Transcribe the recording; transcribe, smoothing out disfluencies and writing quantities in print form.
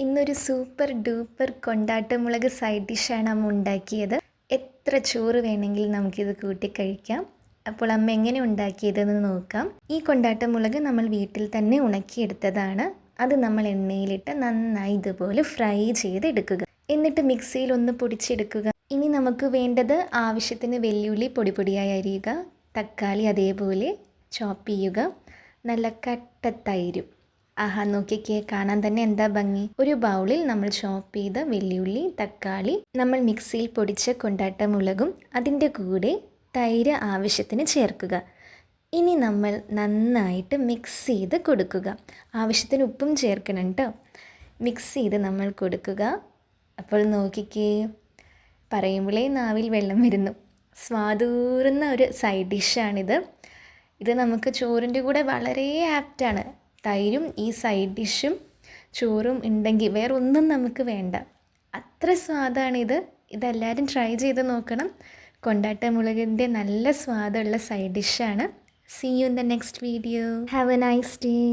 ഇന്നൊരു super duper കൊണ്ടാട്ടമുളക് side ഡിഷാണ് അമ്മ ഉണ്ടാക്കിയത്. എത്ര ചോറ് വേണമെങ്കിലും നമുക്കിത് കൂട്ടി കഴിക്കാം. അപ്പോൾ അമ്മ എങ്ങനെ ഉണ്ടാക്കിയതെന്ന് നോക്കാം. ഈ കൊണ്ടാട്ടമുളക് നമ്മൾ വീട്ടിൽ തന്നെ ഉണക്കിയെടുത്തതാണ്. അത് നമ്മൾ എണ്ണയിലിട്ട് നന്നായി ഇതുപോലെ ഫ്രൈ ചെയ്തെടുക്കുക. എന്നിട്ട് മിക്സിയിൽ ഒന്ന് പൊടിച്ചെടുക്കുക. ഇനി നമുക്ക് വേണ്ടത് ആവശ്യത്തിന് വെല്ലുള്ളി പൊടി പൊടിയായി അരിയുക, തക്കാളി അതേപോലെ ചോപ്പ് ചെയ്യുക, നല്ല കട്ട തൈരും. ആഹാ, നോക്കിക്കേ, കാണാൻ തന്നെ എന്താ ഭംഗി. ഒരു ബൗളിൽ നമ്മൾ ചോപ്പ് ചെയ്ത വെല്ലുള്ളി, തക്കാളി, നമ്മൾ മിക്സിയിൽ പൊടിച്ച കൊണ്ടാട്ടമുളകും അതിൻ്റെ കൂടെ തൈര് ആവശ്യത്തിന് ചേർക്കുക. ഇനി നമ്മൾ നന്നായിട്ട് മിക്സ് ചെയ്ത് കൊടുക്കുക. ആവശ്യത്തിന് ഉപ്പും ചേർക്കണം കേട്ടോ. മിക്സ് ചെയ്ത് നമ്മൾ കൊടുക്കുക. അപ്പോൾ നോക്കിക്കേ, പറയുമ്പോഴേ നാവിൽ വെള്ളം വരുന്നു. സ്വാദൂറുന്ന ഒരു സൈഡ് ഡിഷാണിത്. ഇത് നമുക്ക് ചോറിൻ്റെ കൂടെ വളരെ ആപ്റ്റാണ്. തൈരും ഈ സൈഡ് ഡിഷും ചോറും ഉണ്ടെങ്കിൽ വേറെ ഒന്നും നമുക്ക് വേണ്ട. അത്ര സ്വാദാണിത്. ഇതെല്ലാവരും ട്രൈ ചെയ്ത് നോക്കണം. കൊണ്ടാട്ടമുളകിൻ്റെ നല്ല സ്വാദുള്ള സൈഡ് ഡിഷാണ്. See you in the next video. Have a nice day.